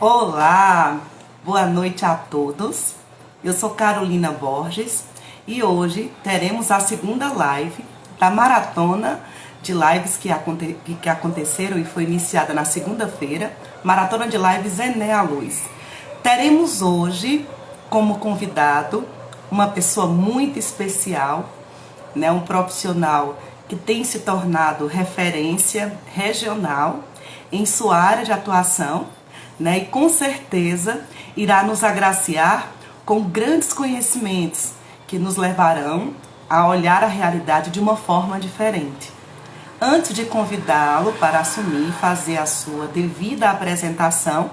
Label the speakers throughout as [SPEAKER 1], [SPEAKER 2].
[SPEAKER 1] Olá, boa noite a todos. Eu sou Carolina Borges e hoje teremos a segunda live da maratona de lives que aconteceram e foi iniciada na segunda-feira, Maratona de Lives Enéa Luz. Teremos hoje como convidado uma pessoa muito especial, né, um profissional que tem se tornado referência regional em sua área de atuação, né, e com certeza irá nos agraciar com grandes conhecimentos que nos levarão a olhar a realidade de uma forma diferente. Antes de convidá-lo para assumir e fazer a sua devida apresentação,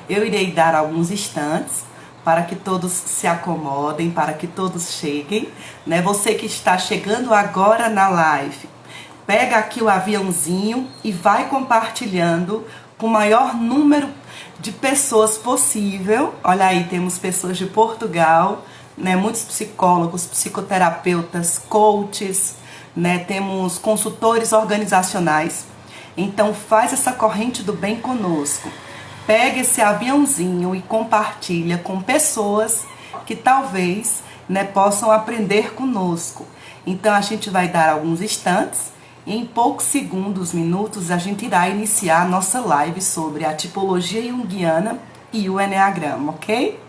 [SPEAKER 1] eu irei dar alguns instantes para que todos se acomodem, para que todos cheguem, né? Você que está chegando agora na live, pega aqui o aviãozinho e vai compartilhando com o maior número de pessoas possível. Olha aí, temos pessoas de Portugal, né? Muitos psicólogos, psicoterapeutas, coaches, né? Temos consultores organizacionais. Então faz essa corrente do bem conosco. Pega esse aviãozinho e compartilha com pessoas que talvez, né, possam aprender conosco. Então a gente vai dar alguns instantes e em poucos segundos, minutos, a gente irá iniciar a nossa live sobre a tipologia junguiana e o eneagrama, ok?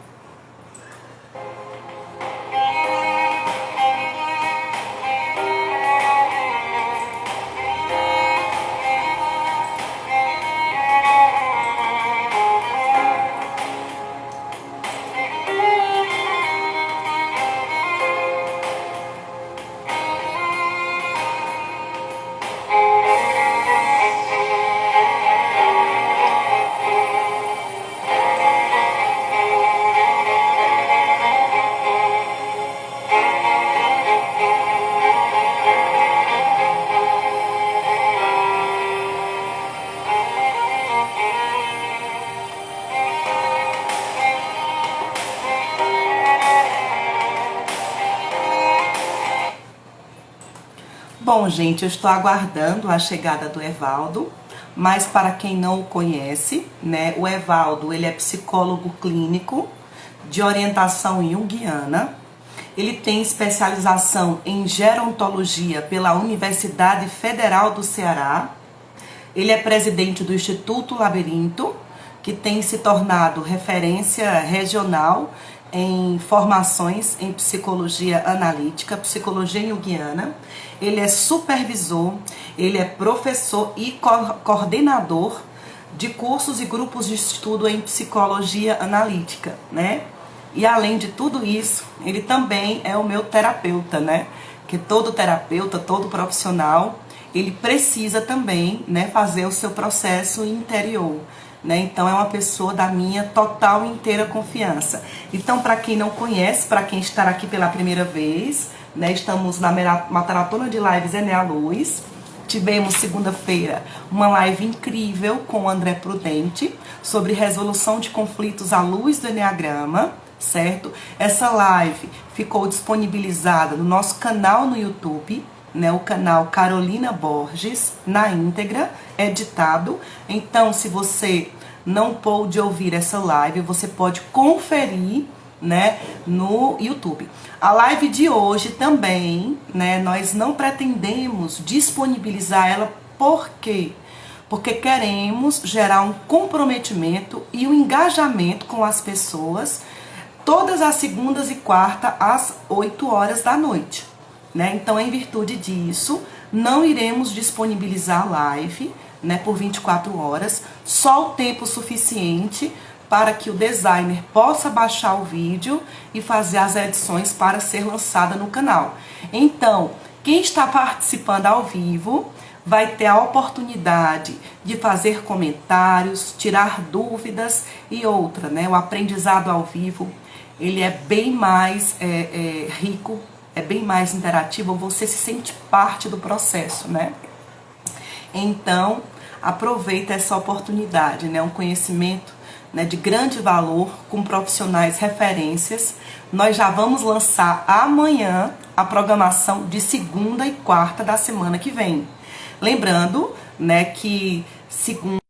[SPEAKER 1] Bom, gente, eu estou aguardando a chegada do Evaldo, mas para quem não o conhece, né, o Evaldo, ele é psicólogo clínico de orientação junguiana. Ele tem especialização em gerontologia pela Universidade Federal do Ceará. Ele é presidente do Instituto Labirinto, que tem se tornado referência regional em formações em psicologia analítica, psicologia junguiana. Ele é supervisor, ele é professor e coordenador de cursos e grupos de estudo em psicologia analítica, né? E além de tudo isso, ele também é o meu terapeuta, né? Que todo terapeuta, todo profissional, ele precisa também, né, fazer o seu processo interior, né? Então é uma pessoa da minha total e inteira confiança. Então, para quem não conhece, para quem está aqui pela primeira vez, né, estamos na Maratona de Lives Enéa Luz. Tivemos segunda-feira uma live incrível com o André Prudente sobre resolução de conflitos à luz do eneagrama, certo? Essa live ficou disponibilizada no nosso canal no YouTube, né, o canal Carolina Borges, na íntegra, editado. Então, se você não pôde ouvir essa live, você pode conferir, né, no YouTube. A live de hoje também, né, nós não pretendemos disponibilizar ela, por quê? Porque queremos gerar um comprometimento e um engajamento com as pessoas todas as segundas e quartas às 8 horas da noite, né? Então, em virtude disso, não iremos disponibilizar a live, né, por 24 horas, só o tempo suficiente para que o designer possa baixar o vídeo e fazer as edições para ser lançada no canal. Então, quem está participando ao vivo vai ter a oportunidade de fazer comentários, tirar dúvidas e outra, né? O aprendizado ao vivo, ele é bem mais rico, é bem mais interativo, você se sente parte do processo, né? Então, aproveita essa oportunidade, né? Um conhecimento, né, de grande valor, com profissionais referências. Nós já vamos lançar amanhã a programação de segunda e quarta da semana que vem. Lembrando, né, que segunda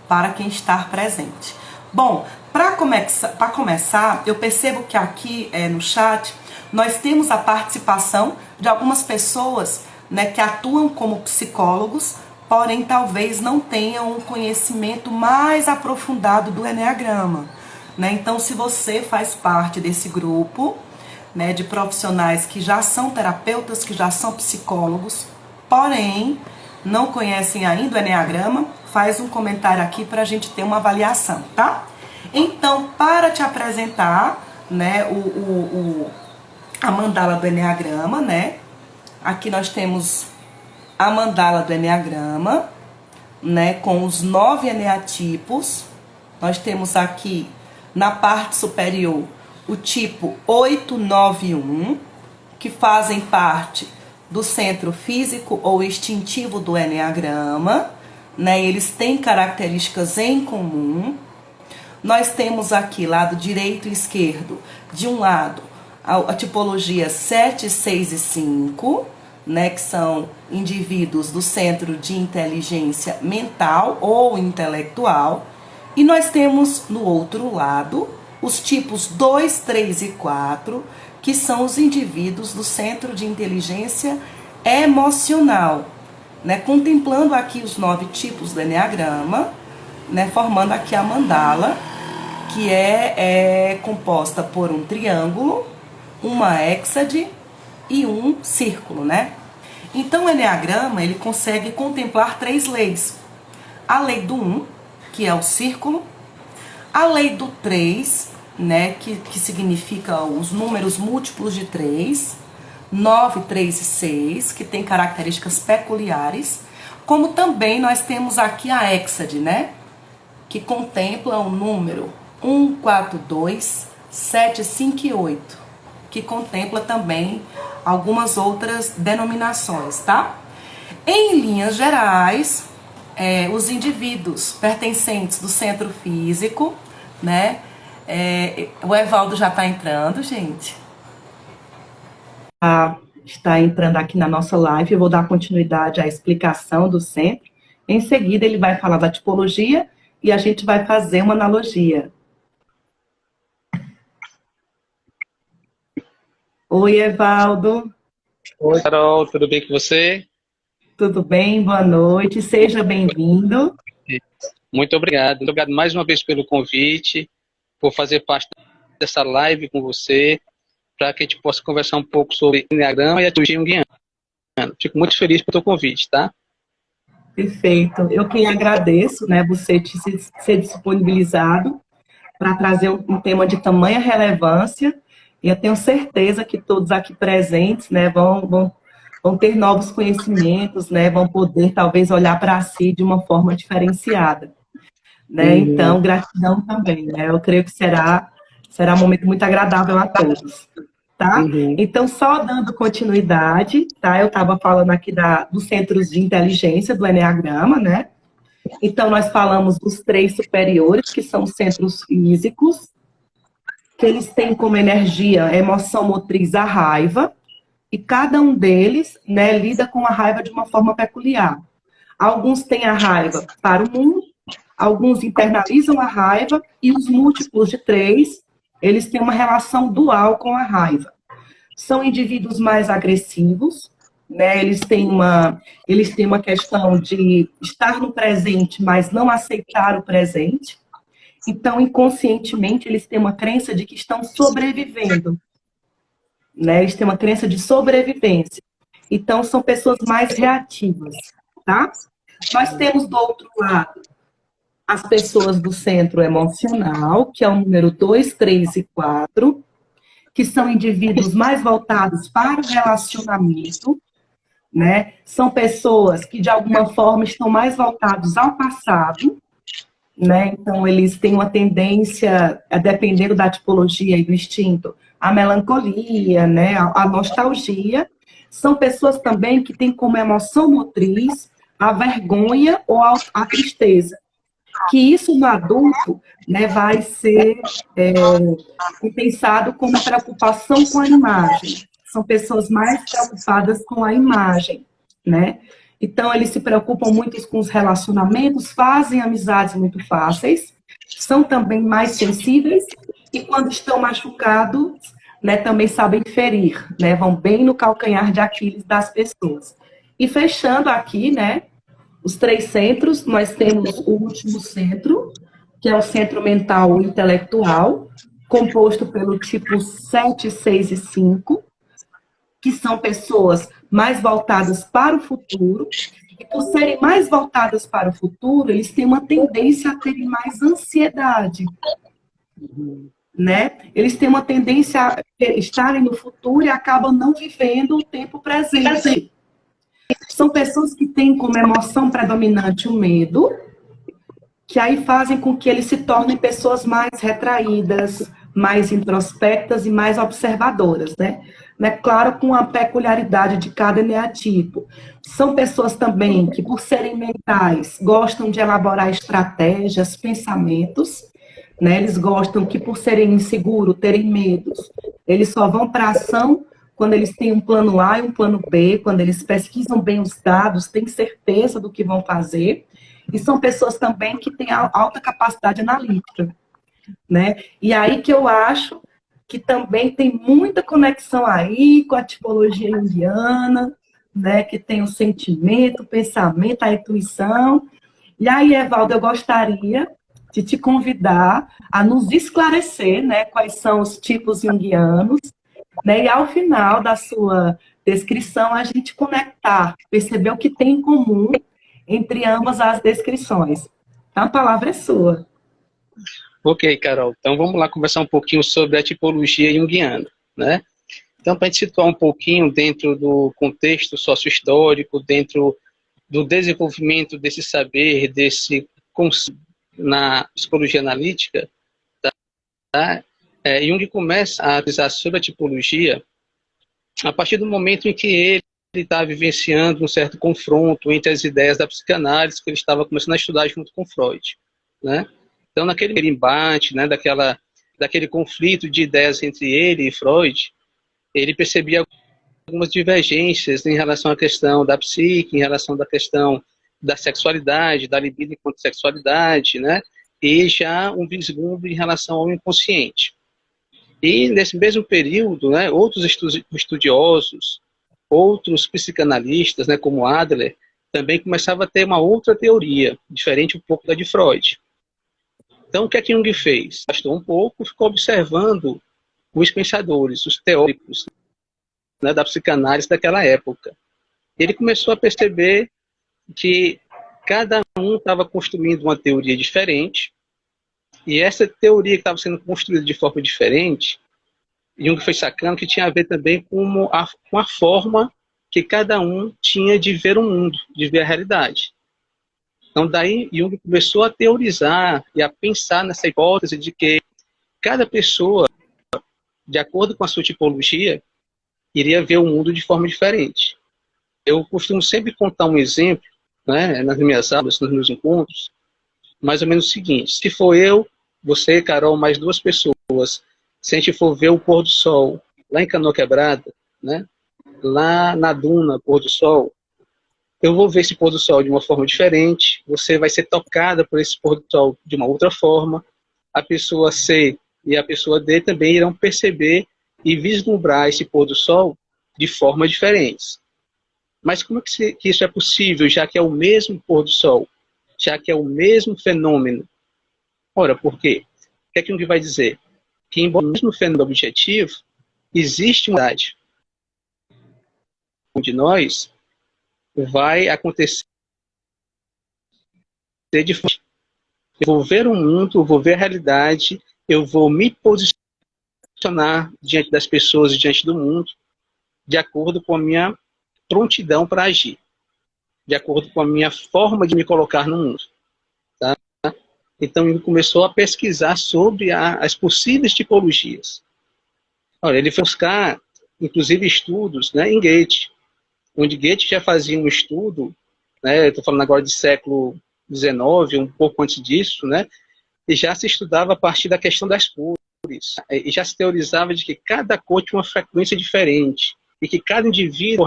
[SPEAKER 1] para quem está presente. Bom, para começar, eu percebo que aqui no chat nós temos a participação de algumas pessoas, né, que atuam como psicólogos, porém talvez não tenham um conhecimento mais aprofundado do Eneagrama, né? Então, se você faz parte desse grupo, né, de profissionais que já são terapeutas, que já são psicólogos, porém não conhecem ainda o Eneagrama, faz um comentário aqui para a gente ter uma avaliação, tá? Então, para te apresentar, né, a mandala do Eneagrama, né? Aqui nós temos a mandala do Eneagrama, né, com os 9 eneatipos. Nós temos aqui na parte superior o tipo 891, que fazem parte do centro físico ou instintivo do Eneagrama, né? Eles têm características em comum. Nós temos aqui, lado direito e esquerdo, de um lado, a tipologia 7, 6 e 5, né, que são indivíduos do centro de inteligência mental ou intelectual. E nós temos, no outro lado, os tipos 2, 3 e 4, que são os indivíduos do centro de inteligência emocional, né, contemplando aqui os 9 tipos do Eneagrama, né, formando aqui a mandala, que é composta por um triângulo, uma hexade e um círculo, né? Então o Eneagrama, ele consegue contemplar 3 leis. A lei do 1, que é o círculo, a lei do 3, né, que significa os números múltiplos de 3, 9, 3 e 6, que tem características peculiares, como também nós temos aqui a hexade, né, que contempla o número 1, 4, 2, 7, 5 e 8, que contempla também algumas outras denominações, tá? Em linhas gerais, os indivíduos pertencentes do centro físico, né? O Evaldo já está entrando, gente. Está entrando aqui na nossa live. Eu vou dar continuidade à explicação do centro. Em seguida, ele vai falar da tipologia e a gente vai fazer uma analogia. Oi, Evaldo.
[SPEAKER 2] Oi, Carol, tudo bem com você?
[SPEAKER 1] Tudo bem? Boa noite. Seja bem-vindo.
[SPEAKER 2] Muito obrigado. Muito obrigado mais uma vez pelo convite, por fazer parte dessa live com você, para que a gente possa conversar um pouco sobre Eneagrama e a teologia junguiana. Fico muito feliz pelo teu convite, tá?
[SPEAKER 1] Perfeito. Eu que agradeço, né, você ser disponibilizado para trazer um tema de tamanha relevância, e eu tenho certeza que todos aqui presentes, né, vão ter novos conhecimentos, né, vão poder talvez olhar para si de uma forma diferenciada, né? Então, gratidão também, né? Eu creio que será um momento muito agradável a todos, tá? Então, só dando continuidade, tá? Eu estava falando aqui dos centros de inteligência do Eneagrama, né? Então, nós falamos dos 3 superiores, que são os centros físicos, que eles têm como energia a emoção motriz a raiva, e cada um deles, né, lida com a raiva de uma forma peculiar. Alguns têm a raiva para o mundo, alguns internalizam a raiva, e os múltiplos de 3, eles têm uma relação dual com a raiva. São indivíduos mais agressivos, né? Eles têm uma questão de estar no presente, mas não aceitar o presente. Então, inconscientemente, eles têm uma crença de que estão sobrevivendo, né? Eles têm uma crença de sobrevivência. Então, são pessoas mais reativas, tá? Nós temos, do outro lado, as pessoas do centro emocional, que é o número 2, 3 e 4, que são indivíduos mais voltados para o relacionamento, né? São pessoas que, de alguma forma, estão mais voltados ao passado, né? Então, eles têm uma tendência, dependendo da tipologia e do instinto, a melancolia, né? A nostalgia. São pessoas também que têm como emoção motriz a vergonha ou a tristeza. Que isso no adulto, né, vai ser pensado como preocupação com a imagem. São pessoas mais preocupadas com a imagem, né? Então, eles se preocupam muito com os relacionamentos, fazem amizades muito fáceis, são também mais sensíveis e, quando estão machucados, né, também sabem ferir, né, vão bem no calcanhar de Aquiles das pessoas. E fechando aqui, né, os 3 centros, nós temos o último centro, que é o centro mental intelectual, composto pelo tipo 7, 6 e 5, que são pessoas mais voltadas para o futuro, e por serem mais voltadas para o futuro, eles têm uma tendência a terem mais ansiedade, né? Eles têm uma tendência a estarem no futuro e acabam não vivendo o tempo presente. São pessoas que têm como emoção predominante o medo, que aí fazem com que eles se tornem pessoas mais retraídas, mais introspectas e mais observadoras, né? Claro, com a peculiaridade de cada eneatipo. São pessoas também que, por serem mentais, gostam de elaborar estratégias, pensamentos, né? Eles gostam que, por serem inseguros, terem medos, eles só vão para a ação quando eles têm um plano A e um plano B, quando eles pesquisam bem os dados, têm certeza do que vão fazer. E são pessoas também que têm alta capacidade analítica, né? E aí que eu acho que também tem muita conexão aí com a tipologia junguiana, né? Que tem o sentimento, o pensamento, a intuição. E aí, Evaldo, eu gostaria de te convidar a nos esclarecer, né? Quais são os tipos junguianos, né? E ao final da sua descrição, a gente conectar, perceber o que tem em comum entre ambas as descrições. A palavra é sua.
[SPEAKER 2] Ok, Carol. Então vamos lá conversar um pouquinho sobre a tipologia junguiana, né? Então, para a gente situar um pouquinho dentro do contexto sócio-histórico, dentro do desenvolvimento desse saber, desse conceito na psicologia analítica, tá? Jung começa a analisar sobre a tipologia a partir do momento em que ele está vivenciando um certo confronto entre as ideias da psicanálise que ele estava começando a estudar junto com Freud, né? Então, naquele embate, né, daquele conflito de ideias entre ele e Freud, ele percebia algumas divergências em relação à questão da psique, em relação à questão da sexualidade, da libido enquanto sexualidade, né? E já um vislumbre em relação ao inconsciente. E nesse mesmo período, né, outros estudiosos, outros psicanalistas, né, como Adler, também começavam a ter uma outra teoria, diferente um pouco da de Freud. Então, o que é que Jung fez? Bastou um pouco, ficou observando os pensadores, os teóricos, né, da psicanálise daquela época. Ele começou a perceber que cada um estava construindo uma teoria diferente, e essa teoria que estava sendo construída de forma diferente, Jung foi sacando que tinha a ver também com a forma que cada um tinha de ver o mundo, de ver a realidade. Então, daí, Jung começou a teorizar e a pensar nessa hipótese de que cada pessoa, de acordo com a sua tipologia, iria ver o mundo de forma diferente. Eu costumo sempre contar um exemplo, né, nas minhas aulas, nos meus encontros, mais ou menos o seguinte: se for eu, você, Carol, mais 2 pessoas, se a gente for ver o pôr do sol lá em Canoa Quebrada, né, lá na duna, pôr do sol, eu vou ver esse pôr do sol de uma forma diferente, você vai ser tocada por esse pôr do sol de uma outra forma, a pessoa C e a pessoa D também irão perceber e vislumbrar esse pôr do sol de formas diferentes. Mas como é que isso é possível, já que é o mesmo pôr do sol, já que é o mesmo fenômeno? Ora, por quê? O que é que Jung vai dizer? Que, embora o mesmo fenômeno objetivo, existe uma unidade. De nós vai acontecer de forma. Eu vou ver o mundo, eu vou ver a realidade, eu vou me posicionar diante das pessoas e diante do mundo, de acordo com a minha prontidão para agir, de acordo com a minha forma de me colocar no mundo. Tá? Então, ele começou a pesquisar sobre as possíveis tipologias. Olha, ele foi buscar, inclusive, estudos, né, em Goethe, onde Goethe já fazia um estudo, né, estou falando agora de século XIX, um pouco antes disso, né, e já se estudava a partir da questão das cores, e já se teorizava de que cada cor tinha uma frequência diferente, e que cada indivíduo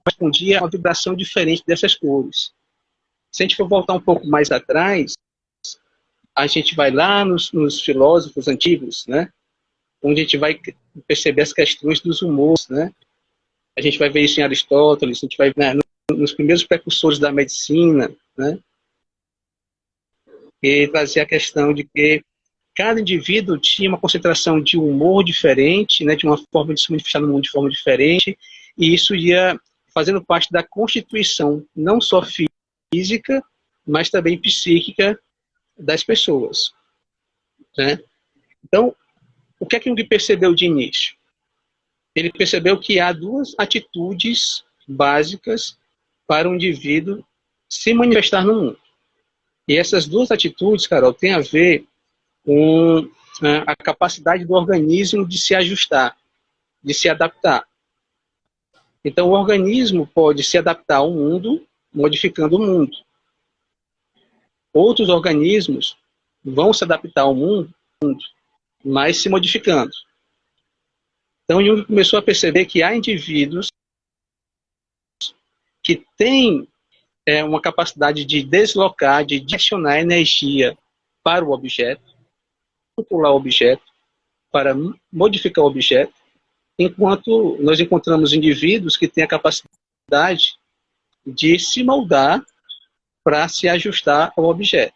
[SPEAKER 2] correspondia a uma vibração diferente dessas cores. Se a gente for voltar um pouco mais atrás, a gente vai lá nos filósofos antigos, né? Onde a gente vai perceber as questões dos humores, né? A gente vai ver isso em Aristóteles, a gente vai ver, né, nos primeiros precursores da medicina, né? E trazer a questão de que cada indivíduo tinha uma concentração de humor diferente, né? De uma forma de se manifestar no mundo de forma diferente, e isso ia fazendo parte da constituição, não só física, mas também psíquica das pessoas, né? Então, o que é que Jung percebeu de início? Ele percebeu que há duas atitudes básicas para o indivíduo se manifestar no mundo. E essas duas atitudes, Carol, têm a ver com a capacidade do organismo de se ajustar, de se adaptar. Então, o organismo pode se adaptar ao mundo, modificando o mundo. Outros organismos vão se adaptar ao mundo, mas se modificando. Então, Jung começou a perceber que há indivíduos que têm uma capacidade de deslocar, de direcionar energia para o objeto, manipular o objeto, para modificar o objeto, enquanto nós encontramos indivíduos que têm a capacidade de se moldar para se ajustar ao objeto.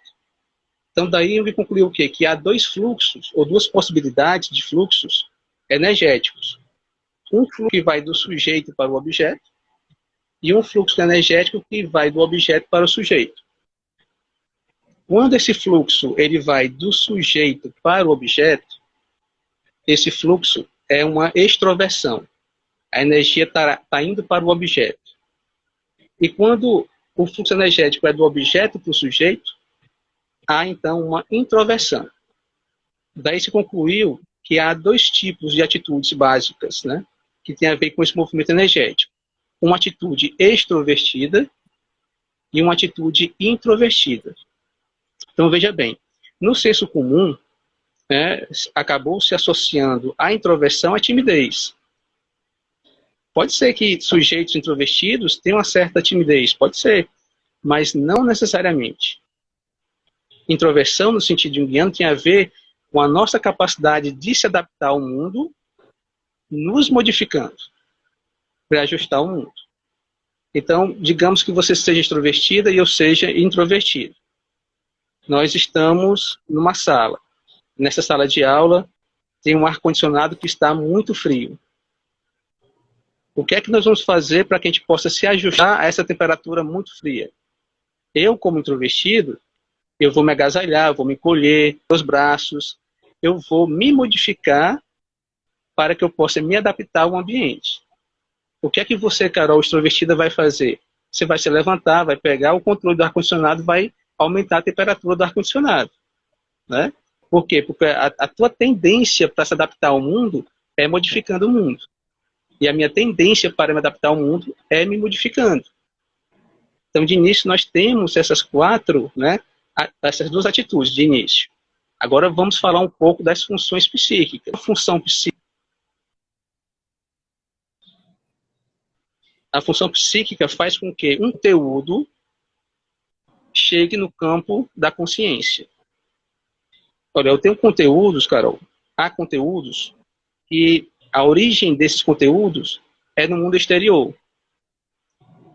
[SPEAKER 2] Então, daí Jung concluiu o quê? Que há dois fluxos, ou duas possibilidades de fluxos energéticos. Um fluxo que vai do sujeito para o objeto, e um fluxo energético que vai do objeto para o sujeito. Quando esse fluxo ele vai do sujeito para o objeto, esse fluxo é uma extroversão. A energia está indo para o objeto. E quando o fluxo energético é do objeto para o sujeito, há então uma introversão. Daí se concluiu que há dois tipos de atitudes básicas, né, que tem a ver com esse movimento energético. Uma atitude extrovertida e uma atitude introvertida. Então, veja bem, no senso comum, né, acabou se associando a introversão à timidez. Pode ser que sujeitos introvertidos tenham uma certa timidez, pode ser, mas não necessariamente. Introversão, no sentido junguiano, tem a ver com a nossa capacidade de se adaptar ao mundo, nos modificando para ajustar o mundo. Então, digamos que você seja extrovertida e eu seja introvertido. Nós estamos numa sala. Nessa sala de aula tem um ar-condicionado que está muito frio. O que é que nós vamos fazer para que a gente possa se ajustar a essa temperatura muito fria? Eu, como introvertido, eu vou me agasalhar, eu vou me encolher os braços, eu vou me modificar para que eu possa me adaptar ao ambiente. O que é que você, Carol, extrovertida, vai fazer? Você vai se levantar, vai pegar o controle do ar-condicionado, vai aumentar a temperatura do ar-condicionado, né? Por quê? Porque a tua tendência para se adaptar ao mundo é modificando o mundo. E a minha tendência para me adaptar ao mundo é me modificando. Então, de início, nós temos essas quatro, né, essas duas atitudes de início. Agora vamos falar um pouco das funções psíquicas. A função psíquica faz com que um conteúdo chegue no campo da consciência. Olha, eu tenho conteúdos, Carol, há conteúdos que a origem desses conteúdos é no mundo exterior.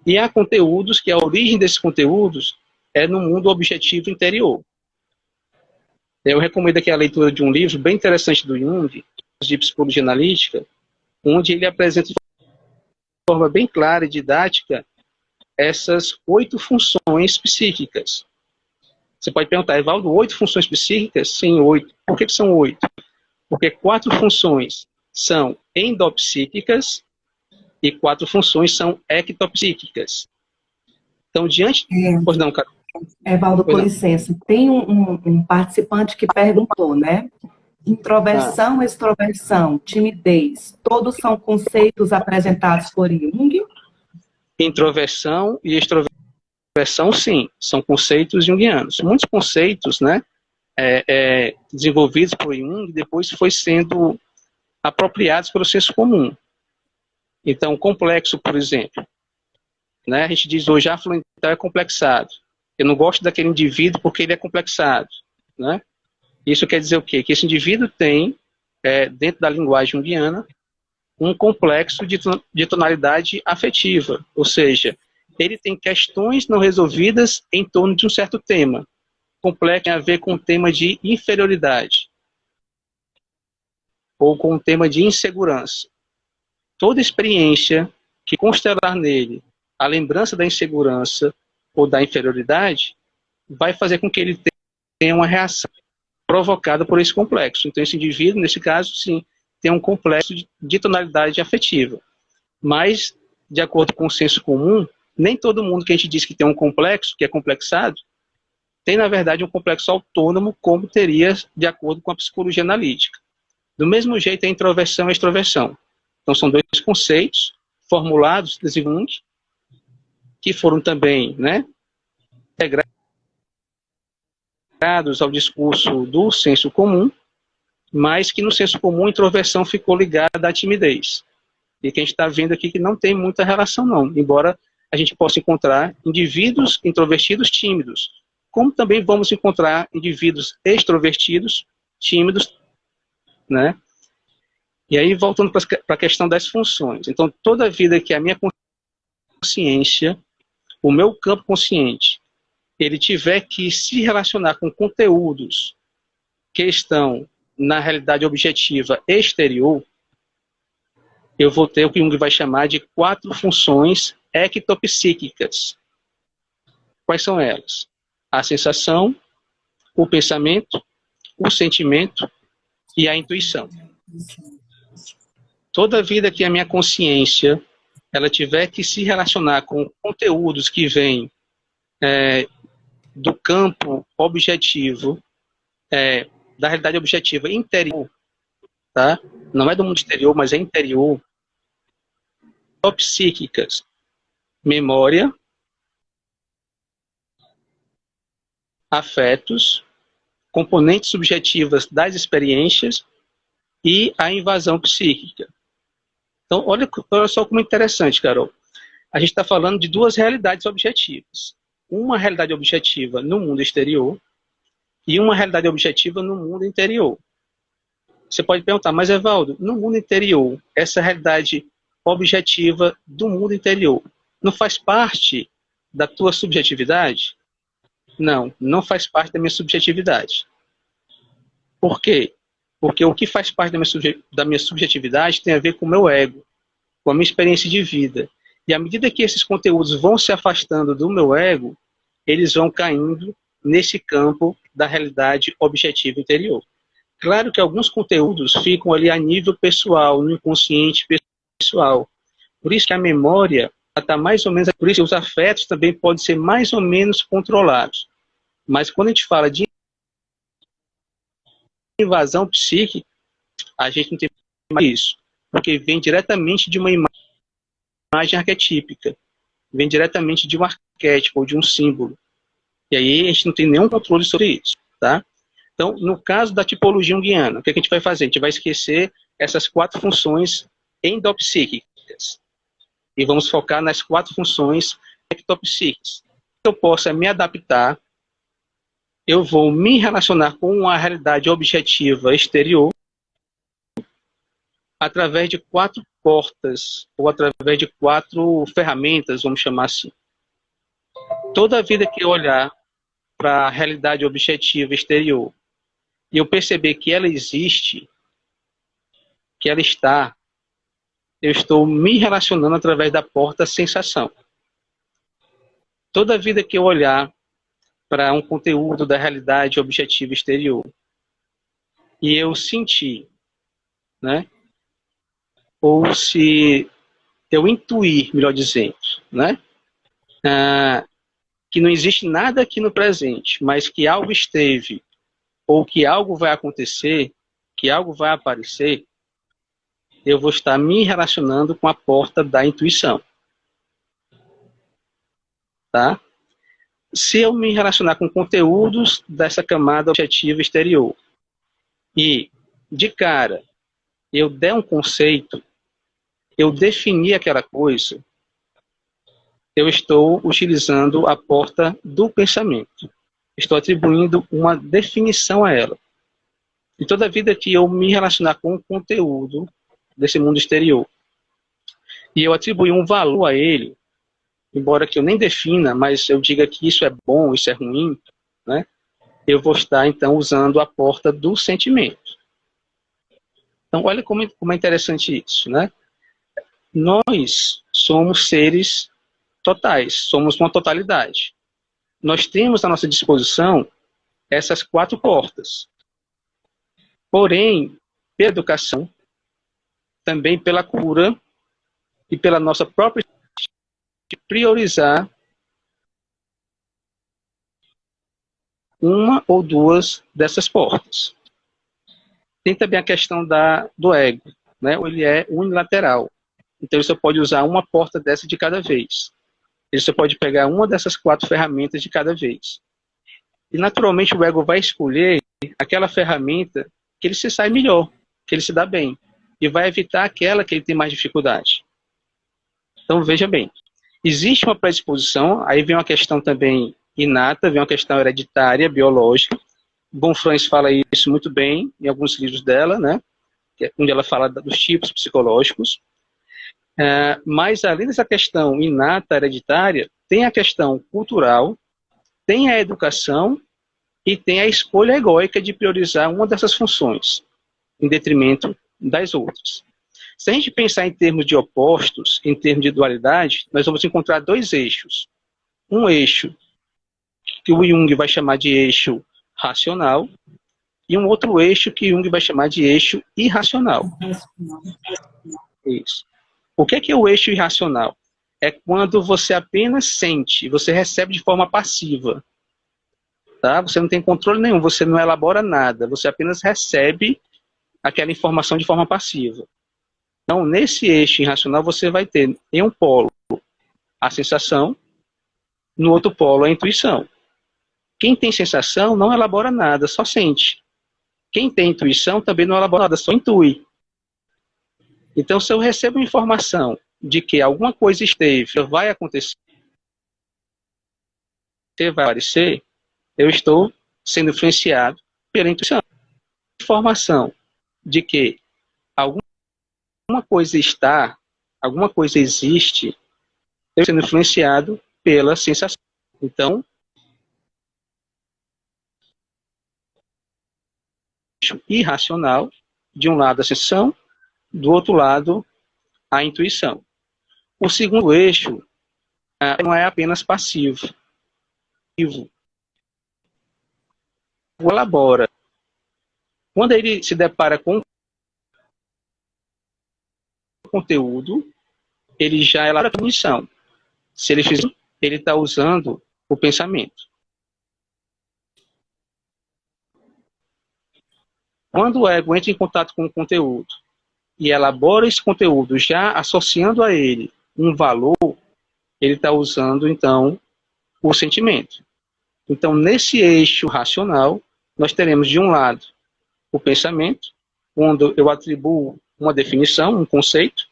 [SPEAKER 2] E há conteúdos que a origem desses conteúdos é no mundo objetivo interior. Eu recomendo aqui a leitura de um livro bem interessante do Jung, de psicologia analítica, onde ele apresenta de forma bem clara e didática essas 8 funções psíquicas. Você pode perguntar, Evaldo, 8 funções psíquicas? Sim, 8. Por que são 8? Porque 4 funções são endopsíquicas e 4 funções são ectopsíquicas. Então, diante... Pois não, Carol.
[SPEAKER 1] Evaldo, com licença, tem um participante que perguntou, né? Introversão, extroversão, timidez, todos são conceitos apresentados por Jung?
[SPEAKER 2] Introversão e extroversão, sim, são conceitos junguianos. Muitos conceitos, né, desenvolvidos por Jung, depois foi sendo apropriados pelo senso comum. Então, complexo, por exemplo. né? A gente diz hoje, fulano de tal é complexado. Eu não gosto daquele indivíduo porque ele é complexado, né? Isso quer dizer o quê? Que esse indivíduo tem, dentro da linguagem junguiana, um complexo de tonalidade afetiva, ou seja, ele tem questões não resolvidas em torno de um certo tema. Complexo tem a ver com o tema de inferioridade ou com o tema de insegurança. Toda experiência que constelar nele a lembrança da insegurança ou da inferioridade vai fazer com que ele tenha uma reação provocada por esse complexo. Então, esse indivíduo, nesse caso, sim, tem um complexo de tonalidade afetiva. Mas, de acordo com o senso comum, nem todo mundo que a gente diz que tem um complexo, que é complexado, tem, na verdade, um complexo autônomo, como teria de acordo com a psicologia analítica. Do mesmo jeito, a introversão e a extroversão. Então, são dois conceitos formulados por Jung, que foram também, né, integrados ao discurso do senso comum, mas que no senso comum a introversão ficou ligada à timidez. E que a gente está vendo aqui que não tem muita relação, não. Embora a gente possa encontrar indivíduos introvertidos tímidos, como também vamos encontrar indivíduos extrovertidos tímidos, né? E aí, voltando para a questão das funções. Então, toda vida que a minha consciência, o meu campo consciente, ele tiver que se relacionar com conteúdos que estão na realidade objetiva exterior, eu vou ter o que Jung vai chamar de 4 funções ectopsíquicas. Quais são elas? A sensação, o pensamento, o sentimento e a intuição. Toda vida que a minha consciência ela tiver que se relacionar com conteúdos que vêm do campo objetivo, da realidade objetiva interior, tá? Não é do mundo exterior, mas é interior, psíquicas, memória, afetos, componentes subjetivas das experiências e a invasão psíquica. Então, olha só como é interessante, Carol. A gente está falando de 2 realidades objetivas. Uma realidade objetiva no mundo exterior e uma realidade objetiva no mundo interior. Você pode perguntar, mas Evaldo, no mundo interior, essa realidade objetiva do mundo interior não faz parte da tua subjetividade? Não, não faz parte da minha subjetividade. Por quê? Porque o que faz parte da minha subjetividade tem a ver com o meu ego, com a minha experiência de vida. E à medida que esses conteúdos vão se afastando do meu ego, eles vão caindo nesse campo da realidade objetiva interior. Claro que alguns conteúdos ficam ali a nível pessoal, no inconsciente pessoal. Por isso que a memória está mais ou menos... Por isso que os afetos também podem ser mais ou menos controlados. Mas quando a gente fala de invasão psíquica, a gente não tem mais isso. Porque vem diretamente de uma imagem arquetípica. Vem diretamente de um arquétipo ou de um símbolo. E aí a gente não tem nenhum controle sobre isso, tá? Então, no caso da tipologia junguiana, o que a gente vai fazer? A gente vai esquecer essas 4 funções endopsíquicas. E vamos focar nas 4 funções ectopsíquicas. Eu possa me adaptar, eu vou me relacionar com uma realidade objetiva exterior através de 4 portas, ou através de 4 ferramentas, vamos chamar assim. Toda vida que eu olhar para a realidade objetiva exterior e eu perceber que ela existe, que ela está, eu estou me relacionando através da porta sensação. Toda vida que eu olhar para um conteúdo da realidade objetiva exterior e eu sentir, né, ou se eu intuir, melhor dizendo, né, que não existe nada aqui no presente, mas que algo esteve, ou que algo vai acontecer, que algo vai aparecer, eu vou estar me relacionando com a porta da intuição. Tá? Se eu me relacionar com conteúdos dessa camada objetiva exterior e, de cara, eu der um conceito, eu definir aquela coisa, eu estou utilizando a porta do pensamento. Estou atribuindo uma definição a ela. E toda vida que eu me relacionar com o conteúdo desse mundo exterior, e eu atribuir um valor a ele, embora que eu nem defina, mas eu diga que isso é bom, isso é ruim, né? Eu vou estar, então, usando a porta do sentimento. Então, olha como é interessante isso, né? Nós somos seres totais, somos uma totalidade. Nós temos à nossa disposição essas 4 portas. Porém, pela educação, também pela cura e pela nossa própria priorizar uma ou duas dessas portas. Tem também a questão do ego, né? Ele é unilateral. Então você pode usar uma porta dessa de cada vez. Você pode pegar uma dessas 4 ferramentas de cada vez. E naturalmente o ego vai escolher aquela ferramenta que ele se sai melhor, que ele se dá bem. E vai evitar aquela que ele tem mais dificuldade. Então veja bem, existe uma predisposição, aí vem uma questão também inata, vem uma questão hereditária, biológica. Bonfrance fala isso muito bem em alguns livros dela, né? Onde ela fala dos tipos psicológicos. Mas além dessa questão inata, hereditária, tem a questão cultural, tem a educação e tem a escolha egóica de priorizar uma dessas funções, em detrimento das outras. Se a gente pensar em termos de opostos, em termos de dualidade, nós vamos encontrar 2 eixos. Um eixo que o Jung vai chamar de eixo racional e um outro eixo que Jung vai chamar de eixo irracional. Isso. O que é o eixo irracional? É quando você apenas sente, você recebe de forma passiva. Tá? Você não tem controle nenhum, você não elabora nada, você apenas recebe aquela informação de forma passiva. Então, nesse eixo irracional, você vai ter em um polo a sensação, no outro polo a intuição. Quem tem sensação não elabora nada, só sente. Quem tem intuição também não elabora nada, só intui. Então, se eu recebo informação de que alguma coisa vai acontecer, vai aparecer, eu estou sendo influenciado pela intuição. Informação de que alguma coisa está, alguma coisa existe, eu estou sendo influenciado pela sensação. Então, irracional, de um lado a sensação, do outro lado a intuição. O segundo eixo não é apenas passivo. Elabora. Quando ele se depara com o conteúdo, ele já elabora a cognição. Se ele fizer, ele está usando o pensamento. Quando o ego entra em contato com o conteúdo e elabora esse conteúdo já associando a ele um valor, ele está usando, então, o sentimento. Então, nesse eixo racional, nós teremos, de um lado, o pensamento, quando eu atribuo uma definição, um conceito,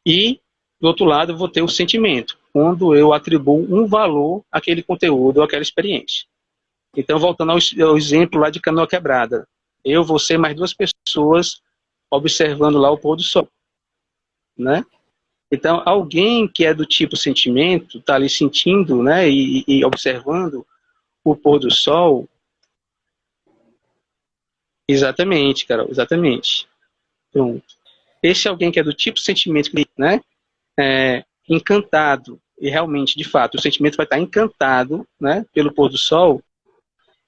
[SPEAKER 2] e, do outro lado, eu vou ter o sentimento, quando eu atribuo um valor àquele conteúdo, àquela experiência. Então, voltando ao exemplo lá de Canoa Quebrada, eu, você, mais 2 pessoas observando lá o pôr do sol, né? Então, alguém que é do tipo sentimento, está ali sentindo, né, e observando o pôr do sol. Exatamente, Carol, exatamente. Pronto. Esse alguém que é do tipo sentimento, né, encantado, e realmente, de fato, o sentimento vai estar encantado, né, pelo pôr do sol,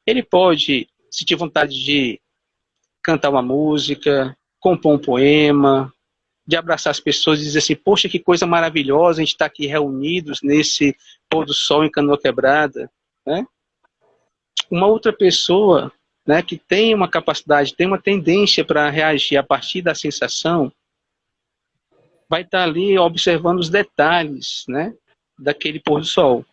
[SPEAKER 2] ele pode sentir vontade de cantar uma música, compor um poema, de abraçar as pessoas e dizer assim, poxa, que coisa maravilhosa, a gente está aqui reunidos nesse pôr do sol em Canoa Quebrada, né? Uma outra pessoa, né, que tem uma capacidade, tem uma tendência para reagir a partir da sensação, vai estar ali observando os detalhes, né, daquele pôr do sol.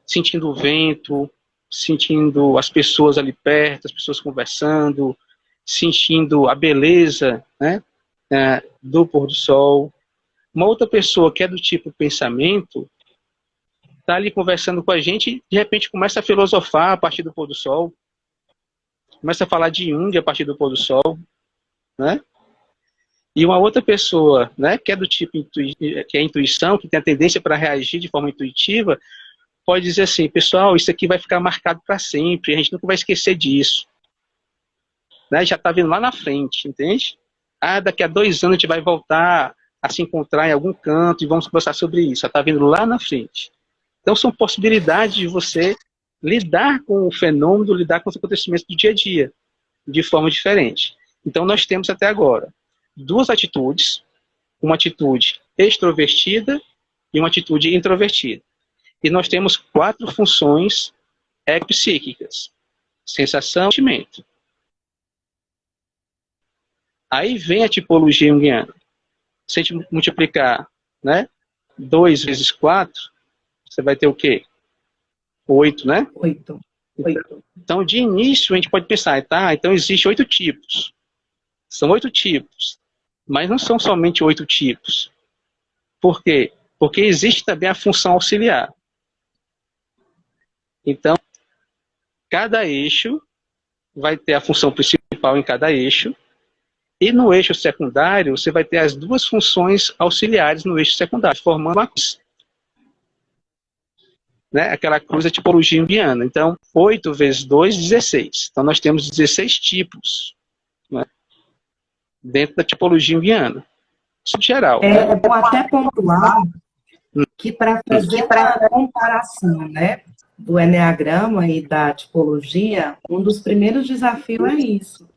[SPEAKER 2] Sentindo o vento, sentindo as pessoas ali perto, as pessoas conversando, sentindo a beleza, né, do pôr do sol. Uma outra pessoa que é do tipo pensamento, está ali conversando com a gente e de repente começa a filosofar a partir do pôr do sol, começa a falar de Jung a partir do pôr do sol, né? E uma outra pessoa, né, que é do tipo que é intuição, que tem a tendência para reagir de forma intuitiva, pode dizer assim, pessoal, isso aqui vai ficar marcado para sempre, a gente nunca vai esquecer disso. Né? Já está vindo lá na frente, entende? Ah, daqui a 2 anos a gente vai voltar a se encontrar em algum canto e vamos conversar sobre isso. Já está vindo lá na frente. Então são possibilidades de você lidar com o fenômeno, lidar com os acontecimentos do dia a dia, de forma diferente. Então nós temos até agora 2 atitudes, uma atitude extrovertida e uma atitude introvertida. E nós temos 4 funções ecopsíquicas: sensação, sentimento. Aí vem a tipologia junguiana. Se a gente multiplicar, né, 2 vezes 4, você vai ter o quê? 8, né?
[SPEAKER 1] 8.
[SPEAKER 2] Então, de início, a gente pode pensar, tá, então existe 8 tipos. São 8 tipos. Mas não são somente 8 tipos. Por quê? Porque existe também a função auxiliar. Então, cada eixo vai ter a função principal em cada eixo, e no eixo secundário, você vai ter as 2 funções auxiliares no eixo secundário, formando uma cruz. Né? Aquela cruz é tipologia junguiana. Então, 8 vezes 2, 16. Então, nós temos 16 tipos, né, dentro da tipologia junguiana. Isso geral.
[SPEAKER 1] É bom até pontuar que para fazer uma comparação, né, do eneagrama e da tipologia, um dos primeiros desafios é isso,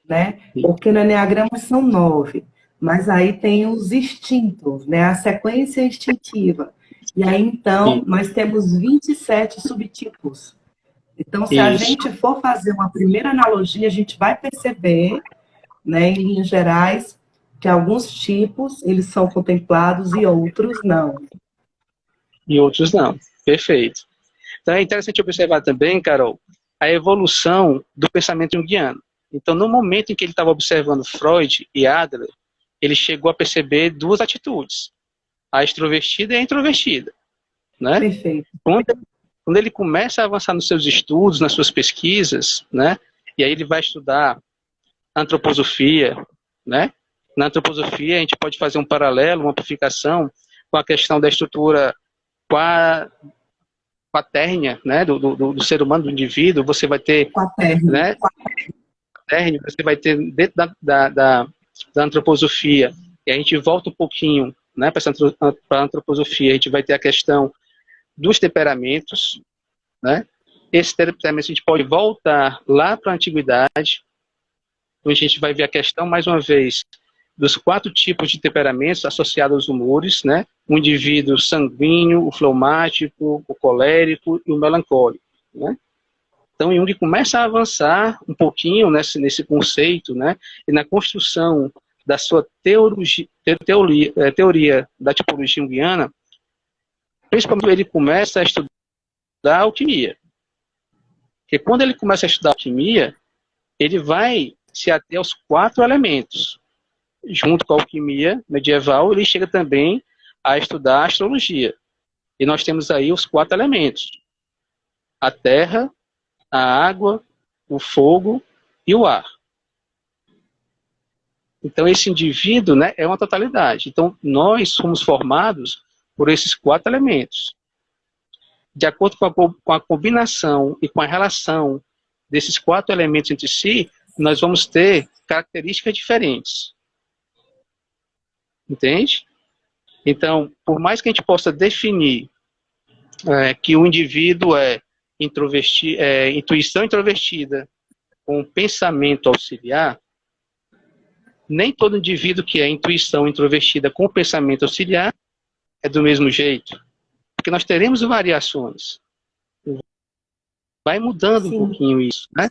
[SPEAKER 1] né? Porque no eneagrama são 9, mas aí tem os instintos, né? A sequência instintiva. E aí, então, nós temos 27 subtipos. Então, se a gente for fazer uma primeira analogia, a gente vai perceber, né, em linhas gerais, que alguns tipos, eles são contemplados e outros não.
[SPEAKER 2] E outros não. Perfeito. Então é interessante observar também, Carol, a evolução do pensamento junguiano. Então, no momento em que ele estava observando Freud e Adler, ele chegou a perceber 2 atitudes, a extrovertida e a introvertida. Né?
[SPEAKER 1] Perfeito.
[SPEAKER 2] Quando ele começa a avançar nos seus estudos, nas suas pesquisas, né? E aí ele vai estudar antroposofia, né? Na antroposofia, a gente pode fazer um paralelo, uma amplificação com a questão da estrutura quatérnia, né, do ser humano, do indivíduo. Você vai ter, né, quatérnia, você vai ter dentro da antroposofia, e a gente volta um pouquinho, né, para a antroposofia, a gente vai ter a questão dos temperamentos, né? Esse temperamento a gente pode voltar lá para a antiguidade, onde a gente vai ver a questão, mais uma vez, dos 4 tipos de temperamentos associados aos humores, né? O indivíduo sanguíneo, o fleumático, o colérico e o melancólico, né? Então, Jung começa a avançar um pouquinho nesse conceito, né? E na construção da sua teoria da tipologia junguiana, principalmente ele começa a estudar a alquimia. Porque quando ele começa a estudar a alquimia, ele vai se ater aos 4 elementos. Junto com a alquimia medieval, ele chega também a estudar a astrologia. E nós temos aí os 4 elementos: a terra, a água, o fogo e o ar. Então, esse indivíduo, né, é uma totalidade. Então, nós somos formados por esses 4 elementos. De acordo com a combinação e com a relação desses 4 elementos entre si, nós vamos ter características diferentes. Entende? Então, por mais que a gente possa definir que o indivíduo é intuição introvertida com pensamento auxiliar, nem todo indivíduo que é intuição introvertida com pensamento auxiliar é do mesmo jeito. Porque nós teremos variações. Vai mudando um pouquinho isso, né?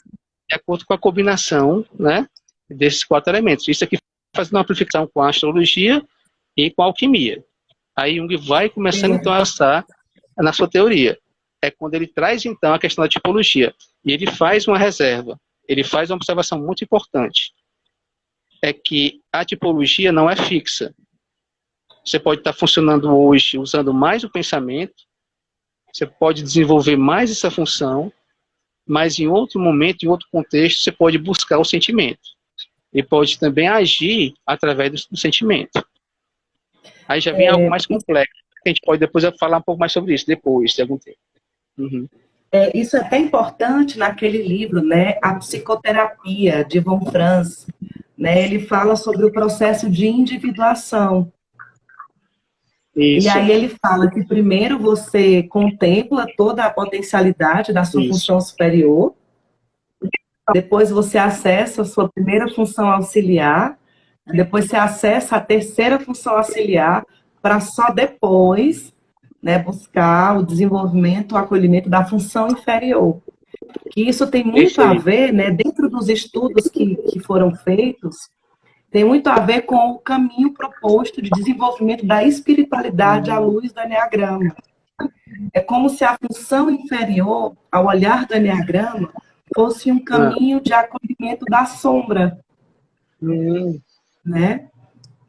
[SPEAKER 2] De acordo com a combinação, né, desses 4 elementos. Isso aqui faz uma amplificação com a astrologia e com a alquimia. Aí Jung vai começando então a avançar na sua teoria. É quando ele traz então a questão da tipologia. E ele faz uma reserva. Ele faz uma observação muito importante. É que a tipologia não é fixa. Você pode estar funcionando hoje usando mais o pensamento, você pode desenvolver mais essa função, mas em outro momento, em outro contexto, você pode buscar o sentimento. E pode também agir através do sentimento. Aí já vem algo mais complexo. A gente pode depois falar um pouco mais sobre isso, depois de algum tempo. Uhum.
[SPEAKER 1] Isso é até importante naquele livro, né? A Psicoterapia, de Von Franz. Né? Ele fala sobre o processo de individuação.
[SPEAKER 2] Isso.
[SPEAKER 1] E aí ele fala que primeiro você contempla toda a potencialidade da sua função superior, depois você acessa a sua primeira função auxiliar, depois você acessa a terceira função auxiliar, para só depois, né, buscar o desenvolvimento, o acolhimento da função inferior. Que isso tem muito a ver, né, dentro dos estudos que foram feitos, tem muito a ver com o caminho proposto de desenvolvimento da espiritualidade à luz do Enneagrama. É como se a função inferior, ao olhar do Enneagrama, fosse um caminho de acolhimento da sombra. Né?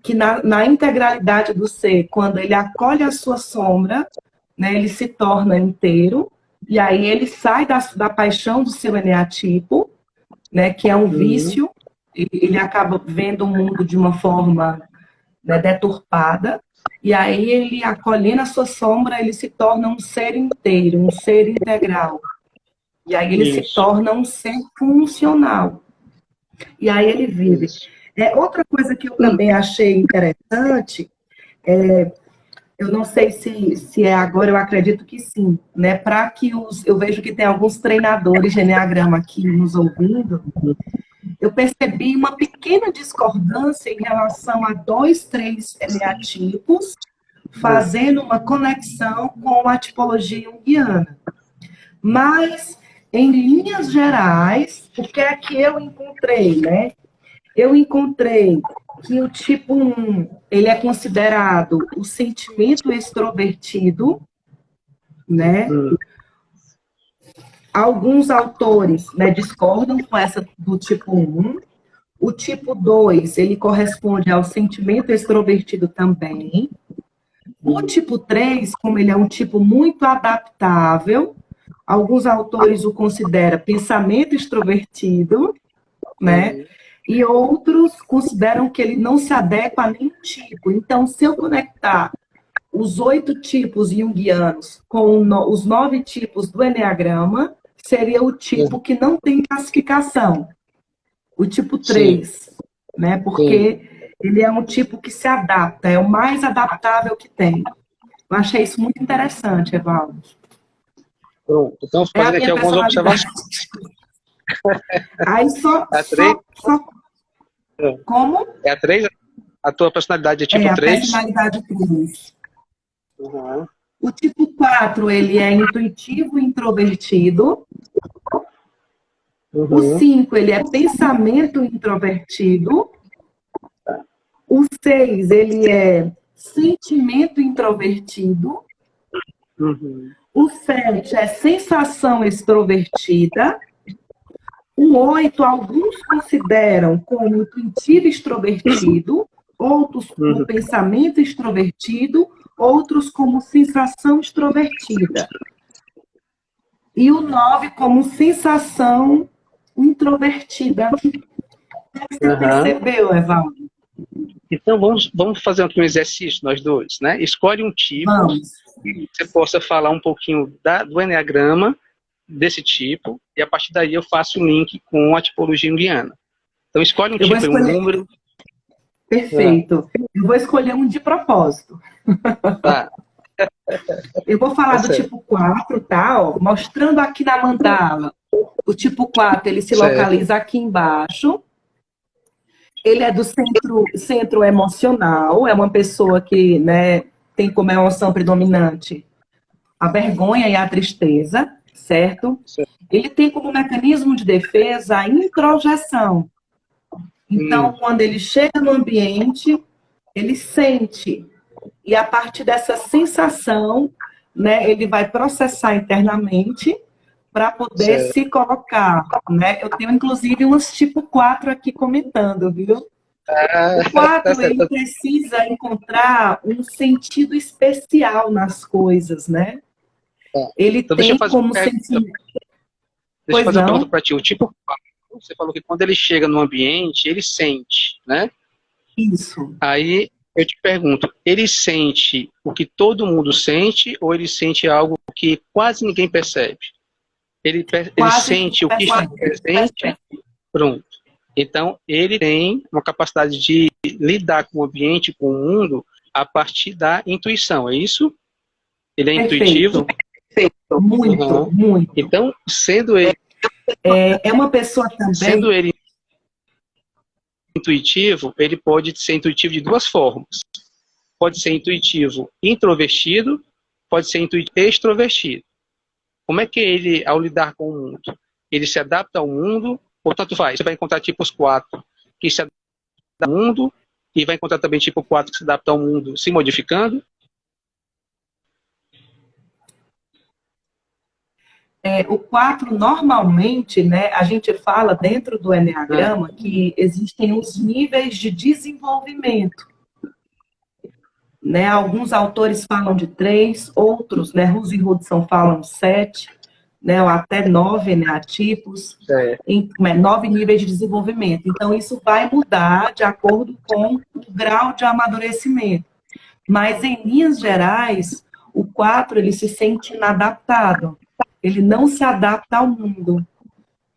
[SPEAKER 1] Que na integralidade do ser, quando ele acolhe a sua sombra, né, ele se torna inteiro, e aí ele sai da paixão do seu eneatipo, né, que é um vício, ele acaba vendo o mundo de uma forma, né, deturpada, e aí ele, acolhendo a sua sombra, ele se torna um ser inteiro, um ser integral. E aí ele se torna um ser funcional. E aí ele vive. Outra coisa que eu também achei interessante, eu não sei se é agora, eu acredito que sim, né? Para que eu vejo que tem alguns treinadores de Enneagrama aqui nos ouvindo, eu percebi uma pequena discordância em relação a 2, 3 eneatipos, fazendo uma conexão com a tipologia junguiana. Mas, em linhas gerais, o que é que eu encontrei, né? Eu encontrei que o tipo 1, ele é considerado o sentimento extrovertido, né? Alguns autores, né, discordam com essa do tipo 1. O tipo 2, ele corresponde ao sentimento extrovertido também. O tipo 3, como ele é um tipo muito adaptável, alguns autores o consideram pensamento extrovertido, né? E outros consideram que ele não se adequa a nenhum tipo. Então, se eu conectar os 8 tipos junguianos com os 9 tipos do Enneagrama, seria o tipo que não tem classificação. O tipo 3, né? Porque ele é um tipo que se adapta, é o mais adaptável que tem. Eu achei isso muito interessante, Evaldo.
[SPEAKER 2] Pronto, então fazendo aqui algumas observações.
[SPEAKER 1] Aí só como?
[SPEAKER 2] É a 3? A tua personalidade é tipo 3?
[SPEAKER 1] A personalidade 3. O tipo 4, ele é intuitivo e introvertido. O 5, ele é pensamento introvertido. O 6, ele é sentimento introvertido. O 7 é sensação extrovertida. O 8, alguns consideram como intuitivo extrovertido, outros como pensamento extrovertido, outros como sensação extrovertida. E o 9 como sensação introvertida. O que você percebeu, Evaldo?
[SPEAKER 2] Então, vamos fazer aqui um exercício, nós dois, né? Escolhe um tipo que você possa falar um pouquinho do Enneagrama, desse tipo, e a partir daí eu faço o link com a tipologia junguiana. Então, escolhe um tipo e um número.
[SPEAKER 1] Perfeito. Eu vou escolher um de propósito.
[SPEAKER 2] Tá.
[SPEAKER 1] Eu vou falar do tipo 4, tá? Ó, mostrando aqui na mandala. O tipo 4, ele se localiza aqui embaixo. Ele é do centro emocional, é uma pessoa que, né, tem como emoção predominante a vergonha e a tristeza, certo? Ele tem como mecanismo de defesa a introjeção. Então, quando ele chega no ambiente, ele sente. E a partir dessa sensação, né, ele vai processar internamente para poder se colocar, né? Eu tenho, inclusive, umas tipo 4 aqui comentando, viu?
[SPEAKER 2] Ah,
[SPEAKER 1] O
[SPEAKER 2] tá
[SPEAKER 1] 4 ele
[SPEAKER 2] certo.
[SPEAKER 1] precisa encontrar um sentido especial nas coisas, né?
[SPEAKER 2] Tá.
[SPEAKER 1] Ele
[SPEAKER 2] Então, deixa eu
[SPEAKER 1] tem
[SPEAKER 2] fazer uma
[SPEAKER 1] como
[SPEAKER 2] pergunta.
[SPEAKER 1] sentimento.
[SPEAKER 2] Deixa eu
[SPEAKER 1] Pois
[SPEAKER 2] fazer uma pergunta
[SPEAKER 1] não?
[SPEAKER 2] para ti. O tipo 4, você falou que quando ele chega no ambiente, ele sente, né?
[SPEAKER 1] Isso.
[SPEAKER 2] Aí eu te pergunto, ele sente o que todo mundo sente ou ele sente algo que quase ninguém percebe? Ele
[SPEAKER 1] Quase que
[SPEAKER 2] sente o que está
[SPEAKER 1] percebe.
[SPEAKER 2] presente? Pronto. Então, ele tem uma capacidade de lidar com o ambiente, com o mundo, a partir da intuição, é isso? Ele é intuitivo?
[SPEAKER 1] Perfeito. Muito,
[SPEAKER 2] Uhum.
[SPEAKER 1] muito.
[SPEAKER 2] Então,
[SPEAKER 1] É uma pessoa também.
[SPEAKER 2] sendo ele intuitivo, ele pode ser intuitivo de duas formas. Pode ser intuitivo introvertido, pode ser intuitivo extrovertido. Como é que ele, ao lidar com o mundo, ele se adapta ao mundo, ou tanto faz? Você vai encontrar tipos 4 que se adaptam ao mundo, e vai encontrar também tipo 4 que se adapta ao mundo se modificando.
[SPEAKER 1] O 4 normalmente, né, a gente fala dentro do
[SPEAKER 2] Ah,
[SPEAKER 1] Eneagrama que existem os níveis de desenvolvimento. Né? Alguns autores falam de 3, outros, né, Rus e Hudson falam 7, né, ou até 9 eneatipos,
[SPEAKER 2] é,
[SPEAKER 1] 9 níveis de desenvolvimento. Então, isso vai mudar de acordo com o grau de amadurecimento. Mas, em linhas gerais, o 4 ele se sente inadaptado. Ele não se adapta ao mundo,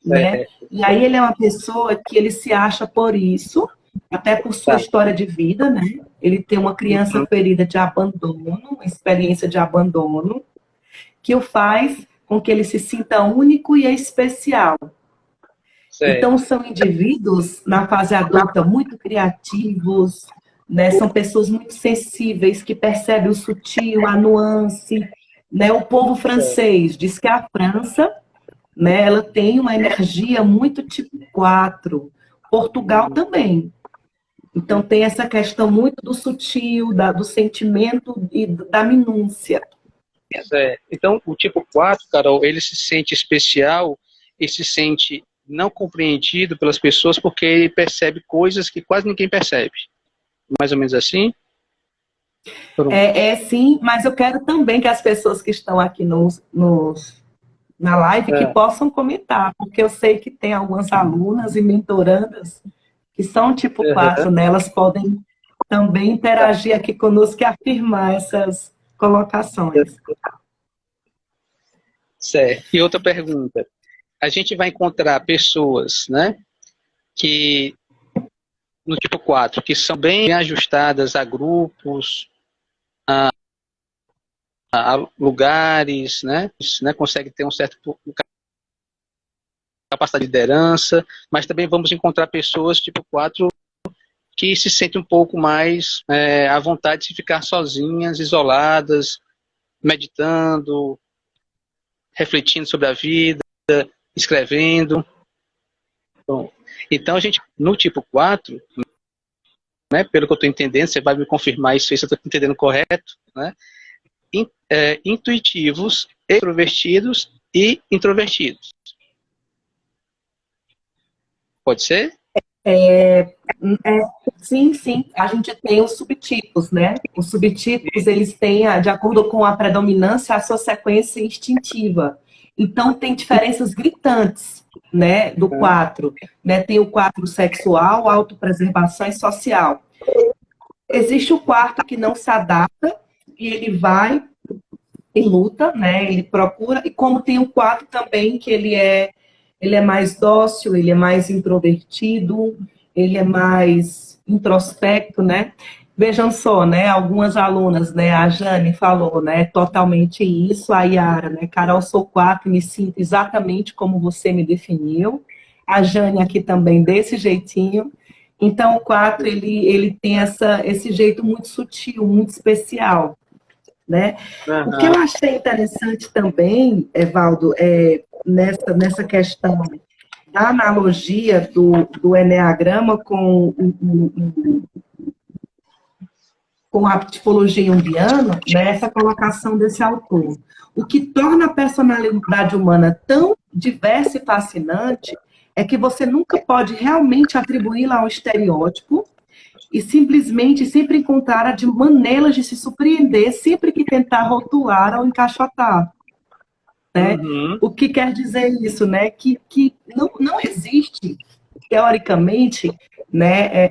[SPEAKER 1] né?
[SPEAKER 2] é,
[SPEAKER 1] E aí ele é uma pessoa que ele se acha por isso, até por sua
[SPEAKER 2] tá.
[SPEAKER 1] história de vida, né? Ele tem uma criança
[SPEAKER 2] Uhum,
[SPEAKER 1] ferida de abandono, uma experiência de abandono, que o faz com que ele se sinta único e especial.
[SPEAKER 2] certo.
[SPEAKER 1] Então, são indivíduos, na fase adulta, muito criativos, né? São pessoas muito sensíveis, que percebem o sutil, a nuance, né? O povo francês diz que a França, né, ela tem uma energia muito tipo 4. Portugal também. Então, tem essa questão muito do sutil, do sentimento e da minúcia.
[SPEAKER 2] Certo. Então, o tipo 4, Carol, ele se sente especial e se sente não compreendido pelas pessoas porque ele percebe coisas que quase ninguém percebe. Mais ou menos assim? Pronto.
[SPEAKER 1] Sim, mas eu quero também que as pessoas que estão aqui na live que
[SPEAKER 2] É,
[SPEAKER 1] possam comentar, porque eu sei que tem algumas alunas e mentorandas que são tipo 4,
[SPEAKER 2] uhum,
[SPEAKER 1] né? Elas podem também
[SPEAKER 2] tá,
[SPEAKER 1] interagir aqui conosco e afirmar essas colocações.
[SPEAKER 2] certo. E outra pergunta. A gente vai encontrar pessoas, né, que no tipo 4 que são bem ajustadas a grupos, a lugares, né, consegue ter um certo capacidade de liderança, mas também vamos encontrar pessoas tipo 4 que se sentem um pouco mais à vontade de ficar sozinhas, isoladas, meditando, refletindo sobre a vida, escrevendo. Bom, então a gente, no tipo 4, né, pelo que eu estou entendendo, você vai me confirmar isso, se eu estou entendendo correto, né, intuitivos, extrovertidos e introvertidos. Pode ser?
[SPEAKER 1] Sim, sim. A gente tem os subtipos, né? Os subtipos, eles têm, de acordo com a predominância, a sua sequência instintiva. Então, tem diferenças gritantes, né, do 4. Né? Tem o 4 sexual, autopreservação e social. Existe o quarto que não se adapta e ele vai e luta, né? Ele procura. E como tem o 4 também, que ele é mais dócil, ele é mais introvertido, ele é mais introspecto, né? Vejam só, né? Algumas alunas, né? A Jane falou, né? Totalmente isso. A Yara, né? Carol, sou 4, me sinto exatamente como você me definiu. A Jane aqui também desse jeitinho. Então, o 4, ele tem esse jeito muito sutil, muito especial, né? O que eu
[SPEAKER 2] Uhum.
[SPEAKER 1] achei interessante também, Evaldo, nessa questão da analogia do Eneagrama com a tipologia junguiana, né, essa colocação desse autor. O que torna a personalidade humana tão diversa e fascinante é que você nunca pode realmente atribuí-la a um estereótipo, e simplesmente sempre encontraram de maneiras de se surpreender sempre que tentar rotular ou encaixotar, né?
[SPEAKER 2] Uhum.
[SPEAKER 1] O que quer dizer isso, né? Que não existe, teoricamente, né?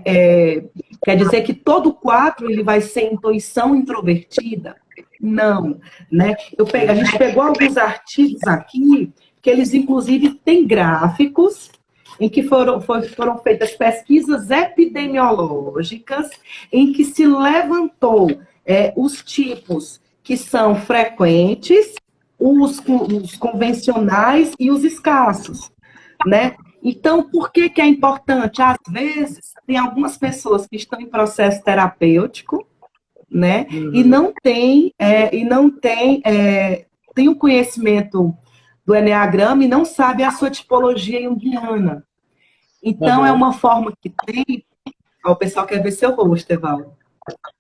[SPEAKER 1] Quer dizer que todo quadro ele vai ser intuição introvertida? Não, né? A gente pegou alguns artigos aqui que eles, inclusive, têm gráficos em que foram feitas pesquisas epidemiológicas, em que se levantou os tipos que são frequentes, os convencionais e os escassos, né? Então, por que que é importante? Às vezes, tem algumas pessoas que estão em processo terapêutico, né? E não tem o conhecimento do Eneagrama e não sabe a sua tipologia junguiana. Então, é uma forma que tem. Ó, o pessoal quer ver seu rosto, Evaldo.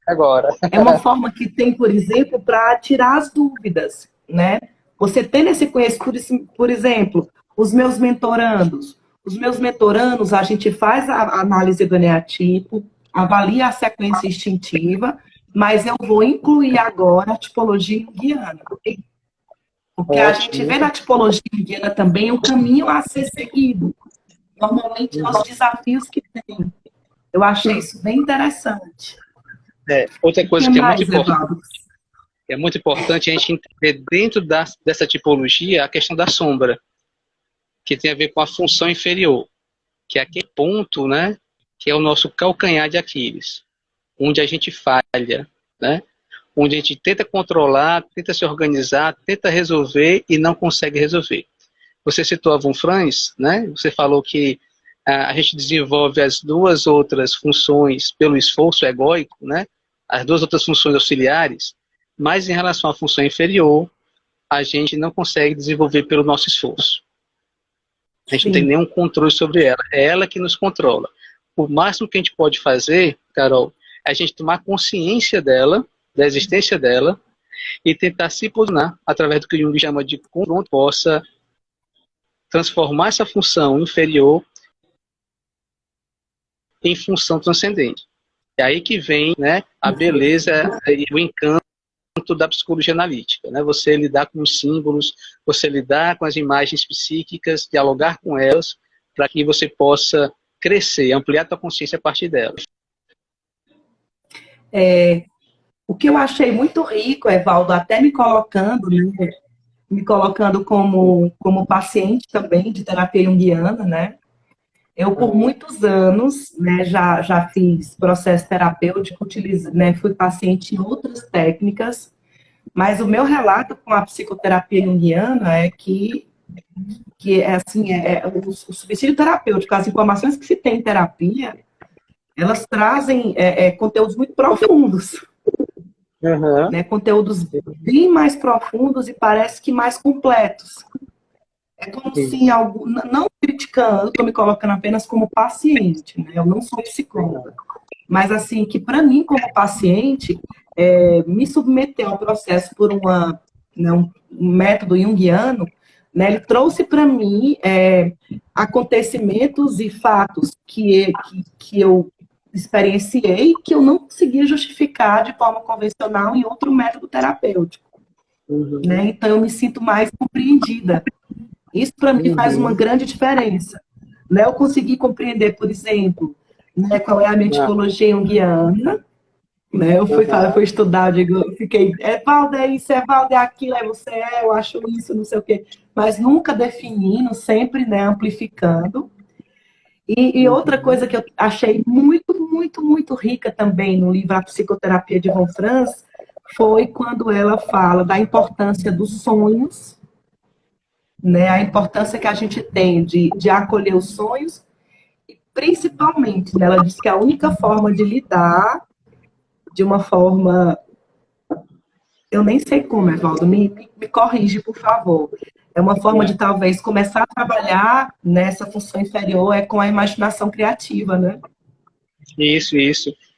[SPEAKER 2] Agora.
[SPEAKER 1] É uma forma que tem, por exemplo, para tirar as dúvidas, né? Você tendo esse conhecimento, por exemplo, os meus mentorandos. Os meus mentorandos, a gente faz a análise do eneatipo, avalia a sequência instintiva, mas eu vou incluir agora a tipologia junguiana. Porque a gente vê na tipologia junguiana também o caminho a ser seguido. Normalmente, é os desafios que tem. Eu achei isso bem interessante.
[SPEAKER 2] Outra coisa que
[SPEAKER 1] Evaldo?
[SPEAKER 2] é muito importante a gente entender dentro dessa tipologia a questão da sombra, que tem a ver com a função inferior, que é aquele ponto, né, que é o nosso calcanhar de Aquiles, onde a gente falha, né, onde a gente tenta controlar, tenta se organizar, tenta resolver e não consegue resolver. Você citou a von Franz, né, você falou que a gente desenvolve as duas outras funções pelo esforço egóico, né, as duas outras funções auxiliares, mas em relação à função inferior, a gente não consegue desenvolver pelo nosso esforço. A gente não tem nenhum controle sobre ela. É ela que nos controla. O máximo que a gente pode fazer, Carol, é a gente tomar consciência dela, da existência dela, e tentar se posicionar através do que Jung chama de confronto, possa transformar essa função inferior em função transcendente. É aí que vem, né, a beleza e o encanto da psicologia analítica, né? Você lidar com os símbolos, você lidar com as imagens psíquicas, dialogar com elas, para que você possa crescer, ampliar a tua consciência a partir delas.
[SPEAKER 1] O que eu achei muito rico, Evaldo, até me colocando, né, como paciente também de terapia junguiana, né? Eu, por muitos anos, né, já fiz processo terapêutico, né, fui paciente em outras técnicas, mas o meu relato com a psicoterapia junguiana é que é assim, o subsídio terapêutico, as informações que se tem em terapia, elas trazem conteúdos muito profundos, né, conteúdos bem mais profundos e parece que mais completos. É como se algo, não criticando, eu estou me colocando apenas como paciente, né? Eu não sou psicóloga. Mas, assim, que para mim, como paciente, me submeter ao processo por um método junguiano, né? Ele trouxe para mim acontecimentos e fatos que eu experienciei que eu não conseguia justificar de forma convencional em outro método terapêutico. Né? Então, eu me sinto mais compreendida. Isso, para mim, faz uma grande diferença. Né? Eu consegui compreender, por exemplo, né, qual é a minha tipologia junguiana. Né? Eu fui estudar, eu fiquei, Evaldo é isso, Evaldo é aquilo, você eu acho isso, não sei o quê. Mas nunca definindo, sempre, né, amplificando. E outra coisa que eu achei muito, muito, muito rica também no livro A Psicoterapia de von Franz foi quando ela fala da importância dos sonhos, né, a importância que a gente tem de acolher os sonhos, e principalmente, né, ela diz que a única forma de lidar de uma forma, eu nem sei como, Evaldo, me corrige, por favor, é uma forma de talvez começar a trabalhar nessa função inferior com a imaginação criativa, né?
[SPEAKER 2] Isso.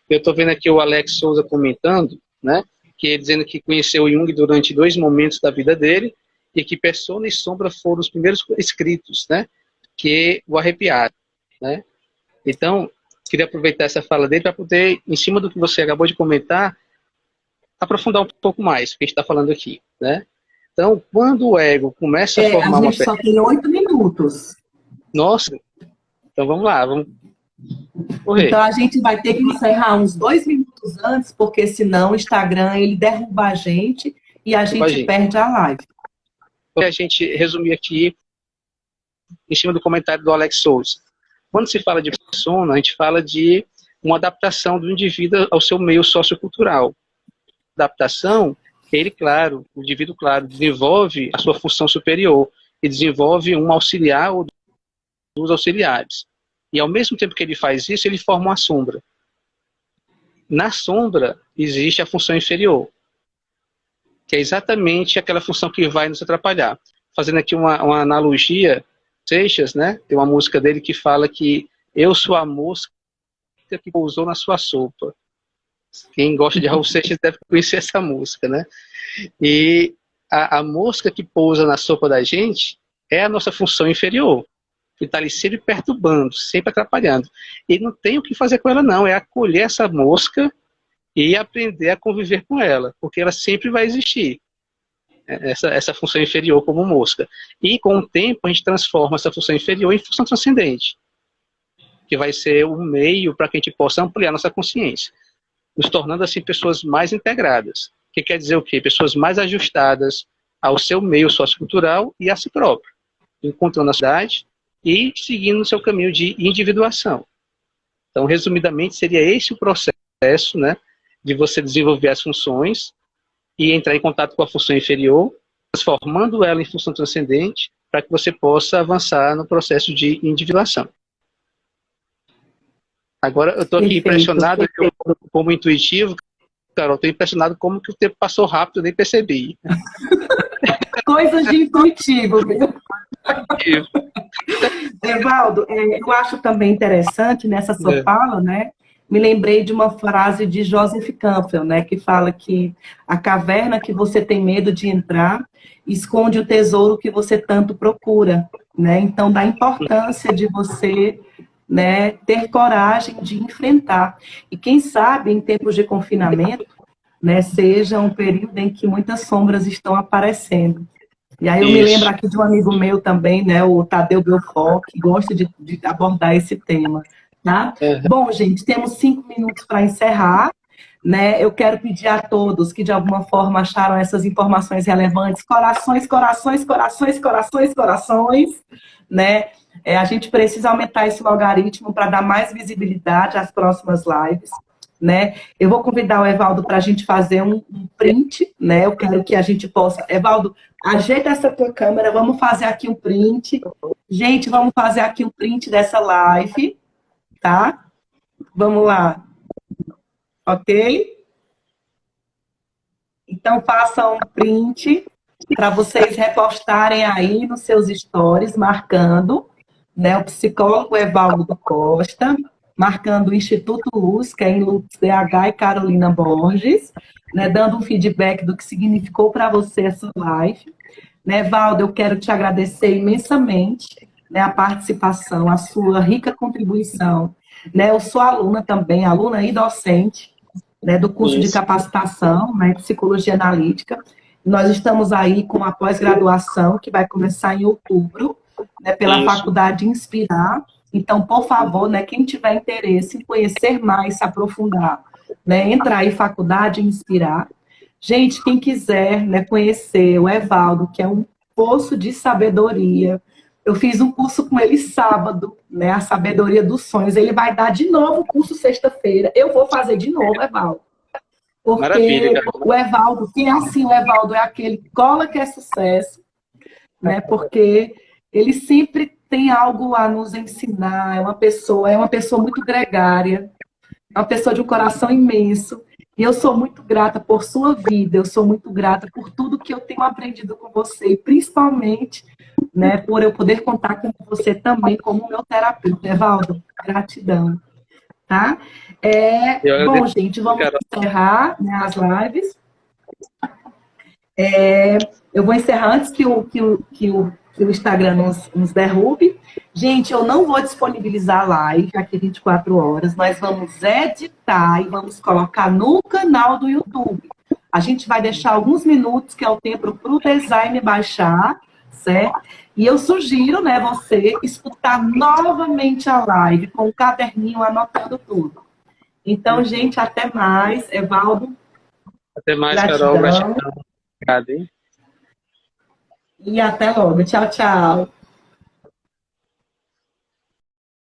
[SPEAKER 2] Eu estou vendo aqui o Alex Souza comentando, né, que ele dizendo que conheceu Jung durante 2 momentos da vida dele, e que Persona e Sombra foram os primeiros escritos, né, que o arrepiaram, né? Então, queria aproveitar essa fala dele para poder, em cima do que você acabou de comentar, aprofundar um pouco mais o que a gente está falando aqui, né? Então, quando o ego começa a formar
[SPEAKER 1] A
[SPEAKER 2] uma...
[SPEAKER 1] gente só tem 8 minutos.
[SPEAKER 2] Nossa, então vamos lá, vamos correr.
[SPEAKER 1] Então a gente vai ter que encerrar uns 2 minutos antes, porque senão o Instagram ele derruba a gente e a gente perde a live.
[SPEAKER 2] A gente resumir aqui em cima do comentário do Alex Souza. Quando se fala de persona, a gente fala de uma adaptação do indivíduo ao seu meio sociocultural. Adaptação, ele, claro, o indivíduo, claro, desenvolve a sua função superior e desenvolve um auxiliar ou dos auxiliares. E ao mesmo tempo que ele faz isso, ele forma uma sombra. Na sombra existe a função inferior, que é exatamente aquela função que vai nos atrapalhar. Fazendo aqui uma analogia, Seixas, né, tem uma música dele que fala que eu sou a mosca que pousou na sua sopa. Quem gosta de Raul Seixas deve conhecer essa música, né? E a mosca que pousa na sopa da gente é a nossa função inferior, que está ali sempre perturbando, sempre atrapalhando. E não tem o que fazer com ela, não. É acolher essa mosca e aprender a conviver com ela, porque ela sempre vai existir, essa função inferior como mosca. E com o tempo a gente transforma essa função inferior em função transcendente, que vai ser um meio para que a gente possa ampliar nossa consciência, nos tornando assim pessoas mais integradas. Que quer dizer o quê? Pessoas mais ajustadas ao seu meio sociocultural e a si próprio, encontrando a cidade e seguindo o seu caminho de individuação. Então, resumidamente, seria esse o processo, né, de você desenvolver as funções e entrar em contato com a função inferior, transformando ela em função transcendente, para que você possa avançar no processo de individuação. Agora, eu estou aqui impressionado, como intuitivo, Carol, estou impressionado como que o tempo passou rápido, eu nem percebi.
[SPEAKER 1] Coisas de intuitivo, viu? Evaldo, eu acho também interessante nessa sua fala, né? Me lembrei de uma frase de Joseph Campbell, né? Que fala que a caverna que você tem medo de entrar esconde o tesouro que você tanto procura, né? Então, da importância de você, né, ter coragem de enfrentar. E quem sabe, em tempos de confinamento, né, seja um período em que muitas sombras estão aparecendo. E aí eu me lembro aqui de um amigo meu também, né, o Tadeu Belfort, que gosta de abordar esse tema. Tá? Bom, gente, temos 5 minutos para encerrar. Né? Eu quero pedir a todos que de alguma forma acharam essas informações relevantes, corações, corações, corações, corações, corações, né? A gente precisa aumentar esse logaritmo para dar mais visibilidade às próximas lives, né? Eu vou convidar o Evaldo para a gente fazer um print, né? Eu quero que a gente possa... Evaldo, ajeita essa tua câmera, vamos fazer aqui um print. Gente, vamos fazer aqui um print dessa live, tá? Vamos lá. Ok? Então, façam um print para vocês repostarem aí nos seus stories, marcando, né, o psicólogo Evaldo Costa, marcando o Instituto Luz, que é em Luz DH e Carolina Borges, né, dando um feedback do que significou para você essa live. Né, Evaldo, eu quero te agradecer imensamente, né, a participação, a sua rica contribuição. Né, eu sou aluna também, aluna e docente, né, do curso de capacitação, né, psicologia analítica. Nós estamos aí com a pós-graduação, que vai começar em outubro, né, pela Faculdade Inspirar. Então, por favor, né, quem tiver interesse em conhecer mais, se aprofundar, né, entra aí, Faculdade Inspirar. Gente, quem quiser, né, conhecer o Evaldo, que é um poço de sabedoria. Eu fiz um curso com ele sábado, né, a Sabedoria dos Sonhos. Ele vai dar de novo o curso sexta-feira. Eu vou fazer de novo, Evaldo. Porque o Evaldo, quem é assim, o Evaldo é aquele que cola que é sucesso, né, porque ele sempre tem algo a nos ensinar, é uma pessoa muito gregária, é uma pessoa de um coração imenso. E eu sou muito grata por sua vida, eu sou muito grata por tudo que eu tenho aprendido com você, e principalmente, né, por eu poder contar com você também como meu terapeuta. Evaldo, gratidão. Tá? Bom, gente, vamos encerrar, né, as lives. Eu vou encerrar antes que o o Instagram nos derrube. Gente, eu não vou disponibilizar a live aqui 24 horas. Nós vamos editar e vamos colocar no canal do YouTube. A gente vai deixar alguns minutos, que é o tempo para o design baixar, certo? E eu sugiro, né, você escutar novamente a live com o caderninho anotando tudo. Então, gente, até mais. Evaldo,
[SPEAKER 2] Até mais,
[SPEAKER 1] gratidão.
[SPEAKER 2] Carol. Gratidão. Obrigado, hein?
[SPEAKER 1] E até logo. Tchau, tchau.